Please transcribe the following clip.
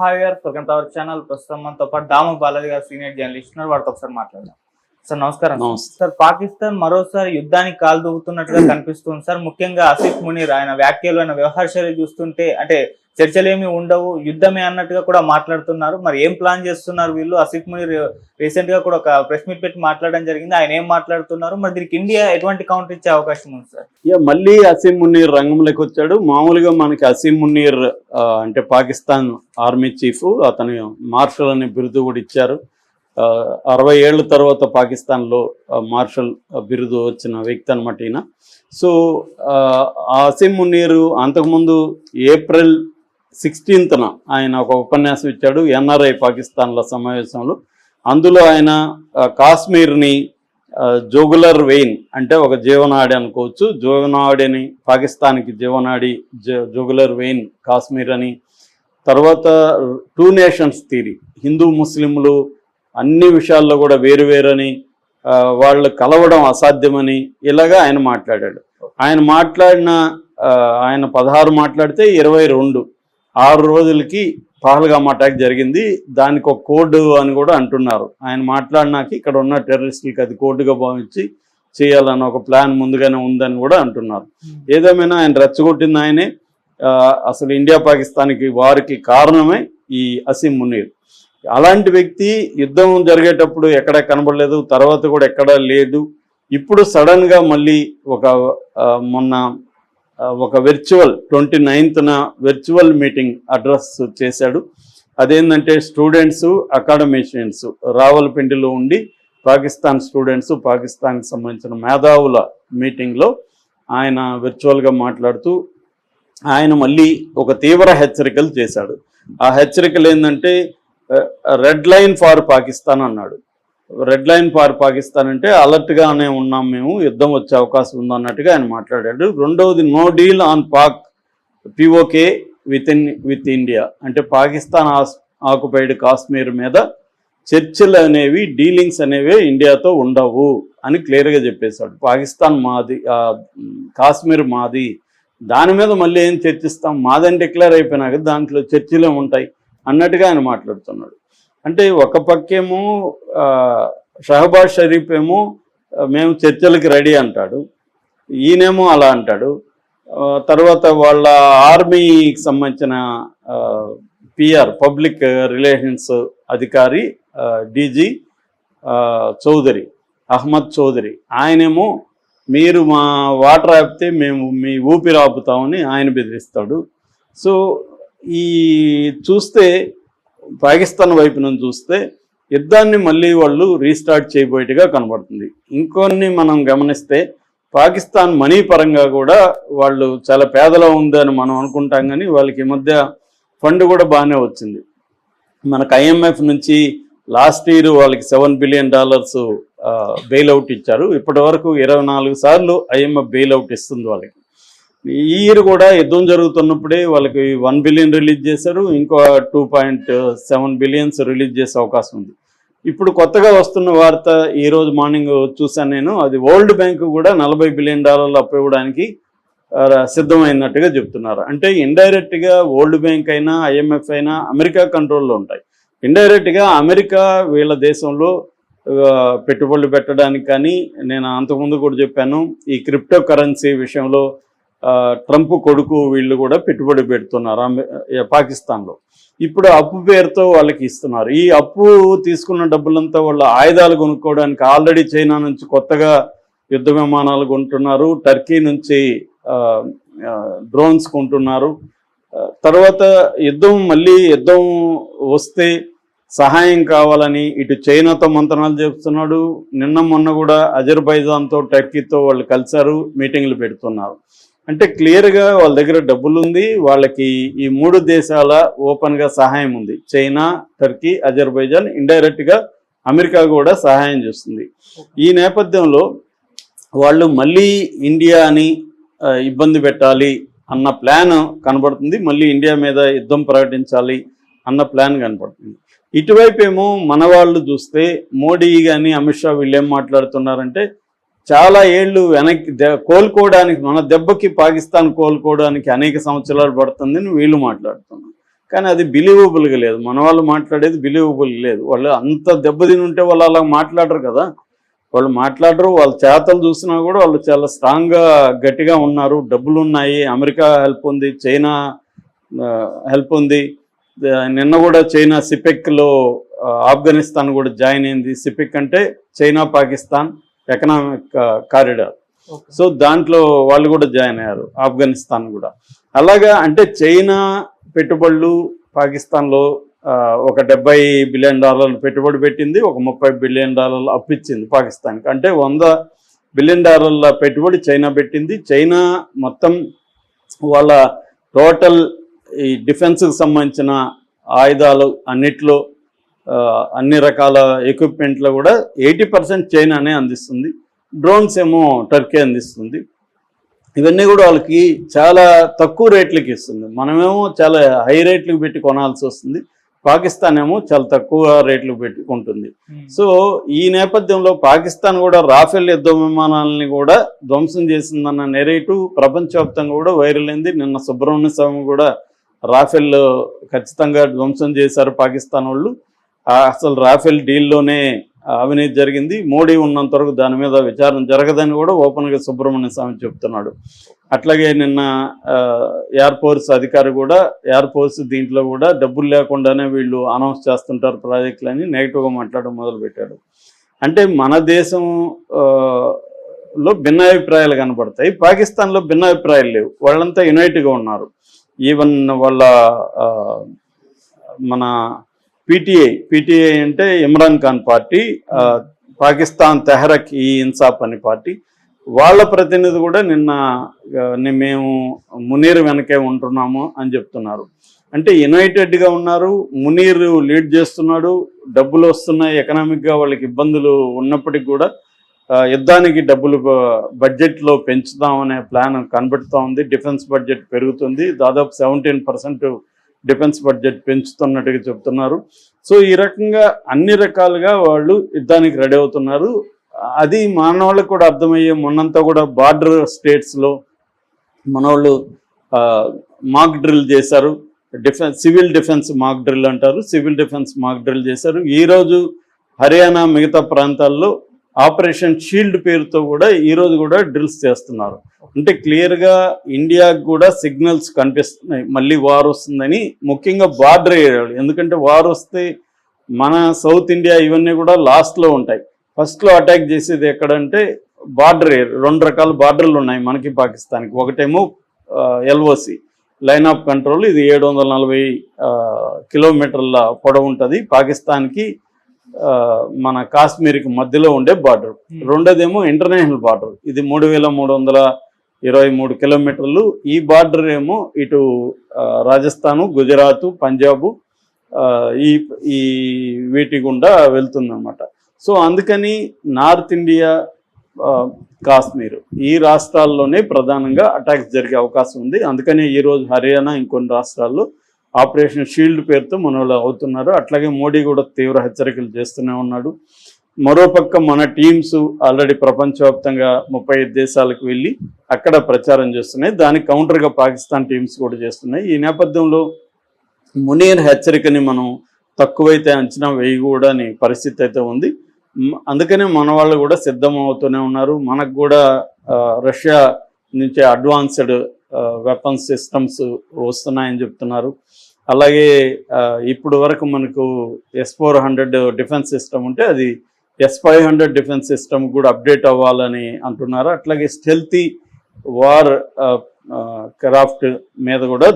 Hi గారు, welcome to our channel. ప్రస్తుతం మనతో పాటు దాము బాలాజీ గారు సీనియర్ జర్నలిస్ట్ ఉన్నారు. వారితో ఒకసారి మాట్లాడదాం. సార్ నమస్కారం. సార్, పాకిస్తాన్ మరోసారి యుద్ధానికి కాలు దూకుతున్నట్టుగా కనిపిస్తుంది సార్. ముఖ్యంగా ఆసిఫ్ మునీర్ ఆయన వ్యాఖ్యలు, ఆయన వ్యవహార శైలి చూస్తుంటే అంటే చర్చలేమి ఉండవు, యుద్ధమే అన్నట్టుగా కూడా మాట్లాడుతున్నారు. మరి ఏం ప్లాన్ చేస్తున్నారు వీళ్ళు? ఆసిఫ్ మునీర్ రీసెంట్ గా కూడా ఒక ప్రెస్ మీట్ పెట్టి మాట్లాడడం జరిగింది. ఆయన ఏం మాట్లాడుతున్నారు, మరి దీనికి ఇండియా ఎటువంటి కౌంటర్ ఇచ్చే అవకాశం ఉంది సార్? మళ్ళీ అసీం మునీర్ రంగంలోకి వచ్చాడు. మామూలుగా మనకి అసీం మునీర్ అంటే పాకిస్తాన్ ఆర్మీ చీఫ్, అతను మార్షల్ అనే బిరుదు కూడా ఇచ్చారు. 60 ఏళ్ళ తర్వాత పాకిస్తాన్లో మార్షల్ బిరుదు వచ్చిన వ్యక్తి అనమాట ఈయన. సో అసీం మునీర్ అంతకుముందు ఏప్రిల్ 16న ఆయన ఒక ఉపన్యాసం ఇచ్చాడు ఎన్ఆర్ఐ పాకిస్తాన్ల సమావేశంలో. అందులో ఆయన కాశ్మీర్ని జోగులర్ వెయిన్ అంటే ఒక జీవనాడి అనుకోవచ్చు, జీవనాడిని పాకిస్తాన్కి జీవనాడి జోగులర్ వెయిన్ కాశ్మీర్ అని, తర్వాత 2 నేషన్స్ థియరీ, హిందూ ముస్లింలు అన్ని విషయాల్లో కూడా వేరువేరని, వాళ్ళు కలవడం అసాధ్యమని ఇలాగా ఆయన మాట్లాడాడు. ఆయన 16 మాట్లాడితే 22 6 రోజులకి పహల్గామ్ అటాక్ జరిగింది. దానికి ఒక కోడ్ అని కూడా అంటున్నారు. ఆయన మాట్లాడినాక ఇక్కడ ఉన్న టెర్రరిస్టులకి అది కోడ్గా భావించి చేయాలన్న ఒక ప్లాన్ ముందుగానే ఉందని కూడా అంటున్నారు. ఏదేమైనా ఆయన రెచ్చగొట్టింది ఆయనే. అసలు ఇండియా పాకిస్తాన్కి వారికి కారణమే ఈ అసీం మునీర్. అలాంటి వ్యక్తి యుద్ధం జరిగేటప్పుడు ఎక్కడ కనబడలేదు, తర్వాత కూడా ఎక్కడా లేదు. ఇప్పుడు సడన్గా మళ్ళీ మొన్న ఒక 29న వర్చువల్ మీటింగ్ అడ్రస్ చేశాడు. అదేంటంటే స్టూడెంట్స్, అకాడమిషియన్స్ రావల్పిండిలో ఉండి పాకిస్తాన్ స్టూడెంట్స్, పాకిస్తాన్కి సంబంధించిన మేధావుల మీటింగ్లో ఆయన వర్చువల్గా మాట్లాడుతూ ఆయన మళ్ళీ ఒక తీవ్ర హెచ్చరికలు చేశాడు. ఆ హెచ్చరికలు ఏంటంటే రెడ్ లైన్ ఫార్ పాకిస్తాన్ అన్నాడు. రెడ్ లైన్ ఫార్ పాకిస్తాన్ అంటే అలర్ట్గానే ఉన్నాం మేము, యుద్ధం వచ్చే అవకాశం ఉందన్నట్టుగా ఆయన మాట్లాడాడు. రెండవది no deal on Pak POK with India అంటే పాకిస్తాన్ ఆక్యుపైడ్ కాశ్మీర్ మీద చర్చలు అనేవి, డీలింగ్స్ అనేవి ఇండియాతో ఉండవు అని క్లియర్గా చెప్పేశాడు. పాకిస్తాన్ మాది, కాశ్మీర్ మాది, దాని మీద మళ్ళీ ఏం చర్చిస్తాం, మాదని డిక్లేర్ అయిపోయినాక దాంట్లో చర్చలే ఉంటాయి అన్నట్టుగా ఆయన మాట్లాడుతున్నాడు. అంటే ఒక పక్కేమో షహబాజ్ షరీఫ్ ఏమో మేము చర్చలకి రెడీ అంటాడు, ఈయనేమో అలా అంటాడు. తర్వాత వాళ్ళ ఆర్మీకి సంబంధించిన పిఆర్ పబ్లిక్ రిలేషన్స్ అధికారి డీజీ చౌదరి, అహ్మద్ చౌదరి, ఆయనేమో మీరు మా వాటర్ ఆపితే మేము మీ ఊపిరి ఆపుతామని ఆయన బెదిరిస్తాడు. సో ఈ చూస్తే పాకిస్తాన్ వైపు నుంచి చూస్తే యుద్ధాన్ని మళ్ళీ వాళ్ళు రీస్టార్ట్ చేయబోయేట్టుగా కనబడుతుంది. ఇంకొన్ని మనం గమనిస్తే పాకిస్తాన్ మనీ పరంగా కూడా వాళ్ళు చాలా పేదలో ఉందని మనం అనుకుంటాం, కానీ వాళ్ళకి ఈ మధ్య ఫండ్ కూడా బాగానే వచ్చింది. మనకు IMF నుంచి లాస్ట్ ఇయర్ వాళ్ళకి $7 బిలియన్ బెయిల్అవుట్ ఇచ్చారు. ఇప్పటి వరకు 24 సార్లు IMF బెయిల్అవుట్ ఇస్తుంది వాళ్ళకి. ఈ ఇయర్ కూడా యుద్ధం జరుగుతున్నప్పుడే వాళ్ళకి 1 బిలియన్ రిలీజ్ చేశారు, ఇంకో 2.7 బిలియన్స్ రిలీజ్ చేసే అవకాశం ఉంది. ఇప్పుడు కొత్తగా వస్తున్న వార్త ఈరోజు మార్నింగ్ చూశాను నేను, అది వరల్డ్ బ్యాంక్ కూడా $40 బిలియన్ అప్పు ఇవ్వడానికి సిద్ధమైనట్టుగా చెప్తున్నారు. అంటే ఇండైరెక్ట్గా వరల్డ్ బ్యాంక్ అయినా IMF అయినా అమెరికా కంట్రోల్లో ఉంటాయి. ఇండైరెక్ట్గా అమెరికా వీళ్ళ దేశంలో పెట్టుబడులు పెట్టడానికి కానీ, నేను అంతకుముందు కూడా చెప్పాను, ఈ క్రిప్టో కరెన్సీ విషయంలో ట్రంప్ కొడుకు వీళ్ళు కూడా పెట్టుబడి పెడుతున్నారు పాకిస్తాన్లో. ఇప్పుడు అప్పు పేరుతో వాళ్ళకి ఇస్తున్నారు. ఈ అప్పు తీసుకున్న డబ్బులంతా వాళ్ళు ఆయుధాలు కొనుక్కోవడానికి ఆల్రెడీ చైనా నుంచి కొత్తగా యుద్ధ విమానాలు కొంటున్నారు, టర్కీ నుంచి డ్రోన్స్ కొంటున్నారు. తర్వాత మళ్ళీ యుద్ధం వస్తే సహాయం కావాలని ఇటు చైనాతో మంత్రాలు చెప్తున్నాడు. నిన్న మొన్న కూడా అజర్బైజాన్తో, టర్కీతో వాళ్ళు కలిశారు, మీటింగ్లు పెడుతున్నారు. అంటే క్లియర్గా వాళ్ళ దగ్గర డబ్బులు ఉంది, వాళ్ళకి ఈ 3 దేశాల ఓపెన్గా సహాయం ఉంది. చైనా, టర్కీ, అజర్బైజాన్, ఇండైరెక్ట్గా అమెరికా కూడా సహాయం చేస్తుంది. ఈ నేపథ్యంలో వాళ్ళు మళ్ళీ ఇండియాని ఇబ్బంది పెట్టాలి అన్న ప్లాన్ కనబడుతుంది, మళ్ళీ ఇండియా మీద యుద్ధం ప్రకటించాలి అన్న ప్లాన్ కనబడుతుంది. ఇటువైపు ఏమో మన వాళ్ళు చూస్తే మోడీ కానీ అమిత్ షా వీళ్ళు ఏం మాట్లాడుతున్నారంటే చాలా ఏళ్ళు వెనక్కి కోలుకోవడానికి, మన దెబ్బకి పాకిస్తాన్ కోలుకోవడానికి అనేక సంవత్సరాలు పడుతుందని వీళ్ళు మాట్లాడుతున్నారు. కానీ అది బిలీవబుల్గా లేదు. మన వాళ్ళు మాట్లాడేది బిలీవబుల్ లేదు. వాళ్ళు అంత దెబ్బతిని ఉంటే వాళ్ళు అలా మాట్లాడరు కదా, వాళ్ళు మాట్లాడరు. వాళ్ళ చేతలు చూసినా కూడా వాళ్ళు చాలా స్ట్రాంగ్గా గట్టిగా ఉన్నారు. డబ్బులు ఉన్నాయి, అమెరికా హెల్ప్ ఉంది, చైనా హెల్ప్ ఉంది. నిన్న కూడా చైనా సిపెక్లో ఆఫ్ఘనిస్తాన్ కూడా జాయిన్ అయింది. సిపెక్ అంటే China Pakistan economic corridor. So దాంట్లో వాళ్ళు కూడా జాయిన్ అయ్యారు, ఆఫ్ఘనిస్తాన్ కూడా. అలాగా అంటే చైనా పెట్టుబడులు పాకిస్తాన్లో ఒక $70 బిలియన్ పెట్టుబడి పెట్టింది, ఒక $30 బిలియన్ అప్పిచ్చింది పాకిస్తాన్కి. అంటే $100 బిలియన్ పెట్టుబడి చైనా పెట్టింది. చైనా మొత్తం వాళ్ళ టోటల్ ఈ డిఫెన్స్కి సంబంధించిన ఆయుధాలు అన్నిట్లో అన్ని రకాల ఎక్విప్మెంట్లో కూడా 80% చైనానే అందిస్తుంది. డ్రోన్స్ ఏమో టర్కీ అందిస్తుంది. ఇవన్నీ కూడా వాళ్ళకి చాలా తక్కువ రేట్లకి ఇస్తుంది. మనమేమో చాలా హై రేట్లకు పెట్టి కొనాల్సి వస్తుంది. పాకిస్తాన్ ఏమో చాలా తక్కువ రేట్లు పెట్టుకుంటుంది. సో ఈ నేపథ్యంలో పాకిస్తాన్ కూడా రాఫెల్ యుద్ధ విమానాలని కూడా ధ్వంసం చేసిందన్న నెరేటివ్ ప్రపంచవ్యాప్తంగా కూడా వైరల్ అయింది. నిన్న సుబ్రహ్మణ్య స్వామి కూడా రాఫెల్ ఖచ్చితంగా ధ్వంసం చేశారు పాకిస్తాన్ వాళ్ళు. అసలు రాఫెల్ డీల్లోనే అవినీతి జరిగింది, మోడీ ఉన్నంత వరకు దాని మీద విచారణ జరగదని కూడా ఓపెన్గా సుబ్రహ్మణ్య స్వామి చెప్తున్నాడు. అట్లాగే నిన్న ఎయిర్ ఫోర్స్ అధికారి కూడా ఎయిర్ ఫోర్స్ దీంట్లో కూడా డబ్బులు లేకుండానే వీళ్ళు అనౌన్స్ చేస్తుంటారు ప్రాజెక్టులని నెగిటివ్గా మాట్లాడడం మొదలుపెట్టాడు. అంటే మన దేశంలో భిన్నాభిప్రాయాలు కనబడతాయి, పాకిస్తాన్లో భిన్నాభిప్రాయాలు లేవు. వాళ్ళంతా యునైట్గా ఉన్నారు. ఈవెన్ వాళ్ళ మన పీటీఐ అంటే ఇమ్రాన్ ఖాన్ పార్టీ, పాకిస్తాన్ తెహ్రక్ ఈ ఇన్సాఫ్ అనే పార్టీ, వాళ్ళ ప్రతినిధి కూడా నిన్న మేము మునీర్ వెనకే ఉంటున్నాము అని చెప్తున్నారు. అంటే యునైటెడ్గా ఉన్నారు. మునీర్ లీడ్ చేస్తున్నాడు, డబ్బులు వస్తున్నాయి, ఎకనామిక్గా వాళ్ళకి ఇబ్బందులు ఉన్నప్పటికీ కూడా యుద్ధానికి డబ్బులు బడ్జెట్లో పెంచుదామనే ప్లాన్ కనబడుతూ ఉంది. డిఫెన్స్ బడ్జెట్ పెరుగుతుంది, దాదాపు 17% డిఫెన్స్ బడ్జెట్ పెంచుతున్నట్టుగా చెప్తున్నారు. సో ఈ రకంగా అన్ని రకాలుగా వాళ్ళు యుద్ధానికి రెడీ అవుతున్నారు. అది మనవాళ్ళకి కూడా అర్థమయ్యే, మొన్నంతా కూడా బార్డర్ స్టేట్స్లో మనవాళ్ళు మాక్ డ్రిల్ చేశారు. సివిల్ డిఫెన్స్ మాక్ డ్రిల్ అంటారు, సివిల్ డిఫెన్స్ మాక్ డ్రిల్ చేశారు. ఈరోజు హర్యానా మిగతా ప్రాంతాల్లో ఆపరేషన్ షీల్డ్ పేరుతో కూడా ఈరోజు కూడా డ్రిల్స్ చేస్తున్నారు. అంటే క్లియర్గా ఇండియాకు కూడా సిగ్నల్స్ కనిపిస్తున్నాయి మళ్ళీ వార్ వస్తుందని, ముఖ్యంగా బార్డర్ ఏరియాలు. ఎందుకంటే వార్ వస్తే మన సౌత్ ఇండియా ఇవన్నీ కూడా లాస్ట్లో ఉంటాయి. ఫస్ట్లో అటాక్ చేసేది ఎక్కడంటే బార్డర్ ఏరియా. 2 రకాల బార్డర్లు ఉన్నాయి మనకి పాకిస్తాన్కి. ఒకటేమో LOC లైన్ ఆఫ్ కంట్రోల్, ఇది 740 కిలోమీటర్ల పొడవు ఉంటుంది పాకిస్తాన్కి మన కాశ్మీర్కి మధ్యలో ఉండే బార్డర్. రెండోదేమో ఇంటర్నేషనల్ బార్డర్, ఇది 3323 కిలోమీటర్లు. ఈ బార్డర్ ఏమో ఇటు రాజస్థాను, గుజరాత్, పంజాబు ఈ వీటి గుండా వెళ్తుందన్నమాట. సో అందుకని నార్త్ ఇండియా, కాశ్మీర్ ఈ రాష్ట్రాల్లోనే ప్రధానంగా అటాక్స్ జరిగే అవకాశం ఉంది. అందుకని ఈరోజు హర్యానా, ఇంకొన్ని రాష్ట్రాల్లో ఆపరేషన్ షీల్డ్ పేరుతో మన వాళ్ళు అవుతున్నారు. అట్లాగే మోడీ కూడా తీవ్ర హెచ్చరికలు చేస్తూనే ఉన్నాడు. మరోపక్క మన టీమ్స్ ఆల్రెడీ ప్రపంచవ్యాప్తంగా 35 దేశాలకు వెళ్ళి అక్కడ ప్రచారం చేస్తున్నాయి. దానికి కౌంటర్గా పాకిస్తాన్ టీమ్స్ కూడా చేస్తున్నాయి. ఈ నేపథ్యంలో మునీర్ హెచ్చరికని మనం తక్కువైతే అంచనా వేయకూడని పరిస్థితి అయితే ఉంది. అందుకనే మన వాళ్ళు కూడా సిద్ధం అవుతూనే ఉన్నారు. మనకు కూడా రష్యా నుంచి అడ్వాన్స్డ్ వెపన్స్ సిస్టమ్స్ వస్తున్నాయని చెప్తున్నారు. అలాగే ఇప్పుడు వరకు మనకు S-400 డిఫెన్స్ సిస్టమ్ ఉంటే అది S-500 డిఫెన్స్ సిస్టమ్ కూడా అప్డేట్ అవ్వాలని అంటున్నారు. అట్లాగే స్టెల్తీ వార్ క్రాఫ్ట్ మీద కూడా